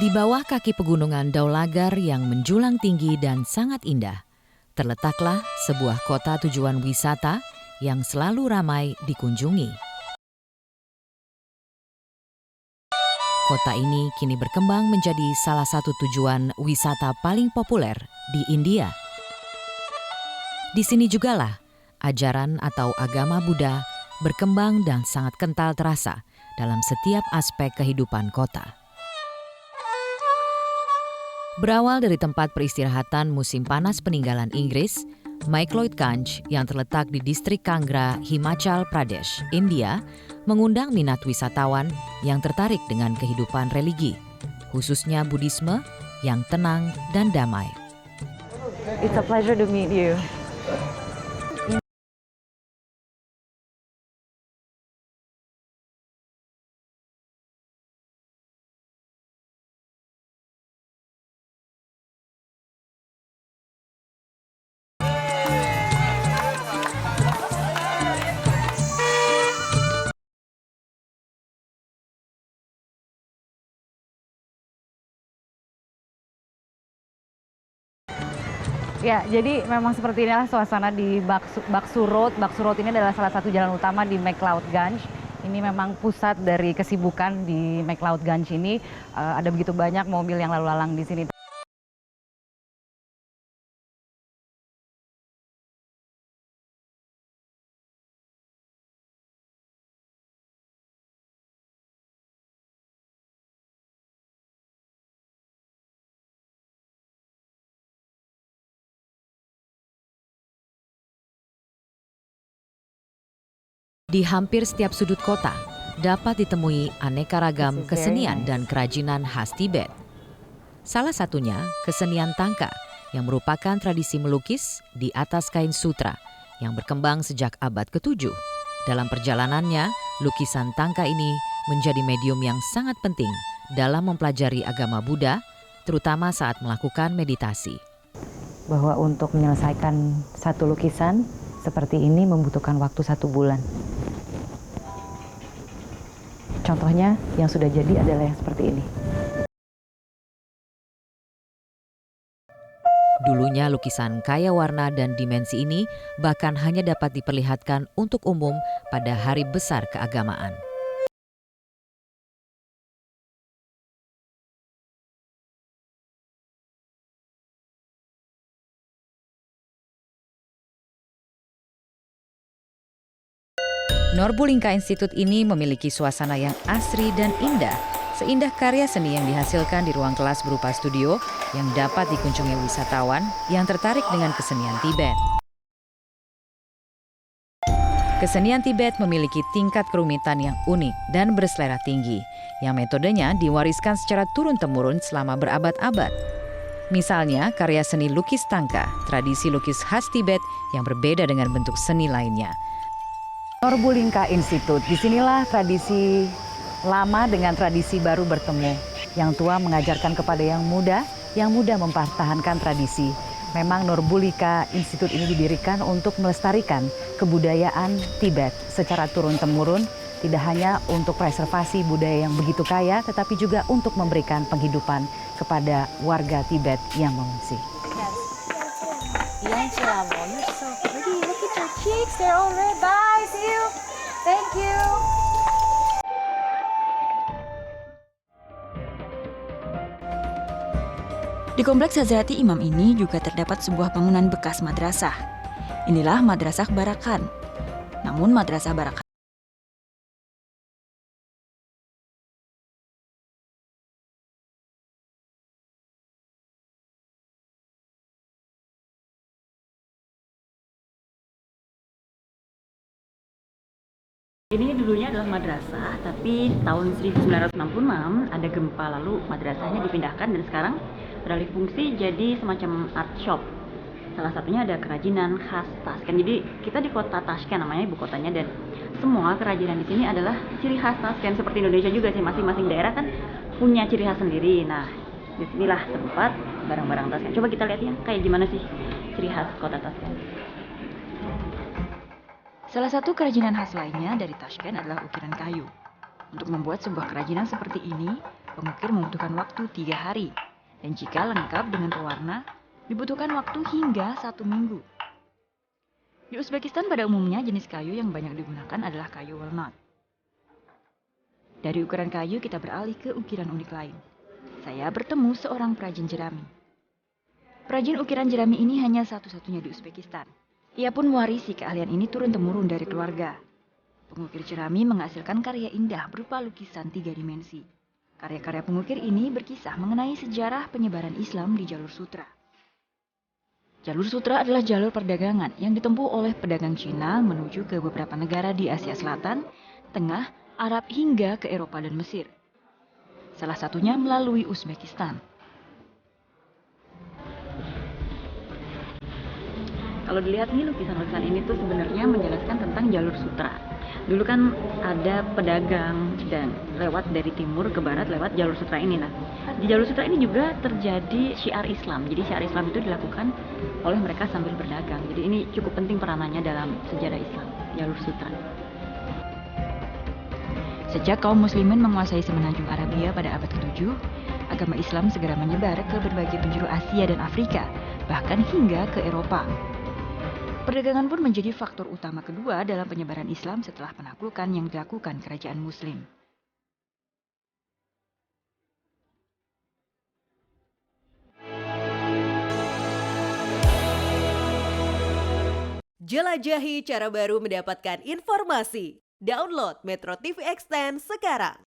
Di bawah kaki pegunungan Daulagar yang menjulang tinggi dan sangat indah, terletaklah sebuah kota tujuan wisata yang selalu ramai dikunjungi. Kota ini kini berkembang menjadi salah satu tujuan wisata paling populer di India. Di sini jugalah ajaran atau agama Buddha berkembang dan sangat kental terasa dalam setiap aspek kehidupan kota. Berawal dari tempat peristirahatan musim panas peninggalan Inggris, McLeodganj yang terletak di distrik Kangra, Himachal Pradesh, India, mengundang minat wisatawan yang tertarik dengan kehidupan religi, khususnya Buddhisme yang tenang dan damai. It's a pleasure to meet you. Ya, jadi memang seperti inilah suasana di Baksu Road. Baksu Road ini adalah salah satu jalan utama di McLeodganj. Ini memang pusat dari kesibukan di McLeodganj ini. Ada begitu banyak mobil yang lalu lalang di sini. Di hampir setiap sudut kota dapat ditemui aneka ragam kesenian dan kerajinan khas Tibet. Salah satunya kesenian tangka yang merupakan tradisi melukis di atas kain sutra yang berkembang sejak abad ke-7. Dalam perjalanannya, lukisan tangka ini menjadi medium yang sangat penting dalam mempelajari agama Buddha, terutama saat melakukan meditasi. Bahwa untuk menyelesaikan satu lukisan seperti ini membutuhkan waktu 1 bulan. Contohnya yang sudah jadi adalah yang seperti ini. Dulunya lukisan kaya warna dan dimensi ini bahkan hanya dapat diperlihatkan untuk umum pada hari besar keagamaan. Norbulingka Institute ini memiliki suasana yang asri dan indah, seindah karya seni yang dihasilkan di ruang kelas berupa studio yang dapat dikunjungi wisatawan yang tertarik dengan kesenian Tibet. Kesenian Tibet memiliki tingkat kerumitan yang unik dan berselera tinggi, yang metodenya diwariskan secara turun-temurun selama berabad-abad. Misalnya, karya seni lukis tangka, tradisi lukis khas Tibet yang berbeda dengan bentuk seni lainnya. Norbulingka Institute, disinilah tradisi lama dengan tradisi baru bertemu. Yang tua mengajarkan kepada yang muda mempertahankan tradisi. Memang Norbulingka Institute ini didirikan untuk melestarikan kebudayaan Tibet secara turun-temurun, tidak hanya untuk preservasi budaya yang begitu kaya, tetapi juga untuk memberikan penghidupan kepada warga Tibet yang mengungsi. Cheeks, they're all red. Bye, see you. Thank you. Di Kompleks Hazrati Imam ini juga terdapat sebuah bangunan bekas madrasah. Inilah Madrasah Barakan. Namun Madrasah Barakan ini dulunya adalah madrasah, tapi tahun 1966 ada gempa, lalu madrasahnya dipindahkan dan sekarang beralih fungsi jadi semacam art shop. Salah satunya ada kerajinan khas Tashkent. Jadi kita di kota Tashkent namanya, ibu kotanya, dan semua kerajinan di sini adalah ciri khas Tashkent. Seperti Indonesia juga sih, masing-masing daerah kan punya ciri khas sendiri. Nah, disinilah tempat barang-barang Tashkent. Coba kita lihat ya, kayak gimana sih ciri khas kota Tashkent. Salah satu kerajinan khas lainnya dari Tashkent adalah ukiran kayu. Untuk membuat sebuah kerajinan seperti ini, pengukir membutuhkan waktu 3 hari. Dan jika lengkap dengan pewarna, dibutuhkan waktu hingga 1 minggu. Di Uzbekistan pada umumnya jenis kayu yang banyak digunakan adalah kayu walnut. Dari ukuran kayu kita beralih ke ukiran unik lain. Saya bertemu seorang perajin jerami. Perajin ukiran jerami ini hanya satu-satunya di Uzbekistan. Ia pun mewarisi keahlian ini turun-temurun dari keluarga. Pengukir jerami menghasilkan karya indah berupa lukisan 3 dimensi. Karya-karya pengukir ini berkisah mengenai sejarah penyebaran Islam di jalur sutra. Jalur sutra adalah jalur perdagangan yang ditempuh oleh pedagang Cina menuju ke beberapa negara di Asia Selatan, Tengah, Arab hingga ke Eropa dan Mesir. Salah satunya melalui Uzbekistan. Kalau dilihat nih lukisan-lukisan ini tuh sebenarnya menjelaskan tentang jalur sutra. Dulu kan ada pedagang dan lewat dari timur ke barat lewat jalur sutra ini. Nah, di jalur sutra ini juga terjadi syiar Islam. Jadi syiar Islam itu dilakukan oleh mereka sambil berdagang. Jadi ini cukup penting peranannya dalam sejarah Islam, jalur sutra. Sejak kaum muslimin menguasai semenanjung Arabia pada abad ke-7, agama Islam segera menyebar ke berbagai penjuru Asia dan Afrika, bahkan hingga ke Eropa. Perdagangan pun menjadi faktor utama kedua dalam penyebaran Islam setelah penaklukan yang dilakukan kerajaan Muslim. Jelajahi cara baru mendapatkan informasi. Download Metro TV Extend sekarang.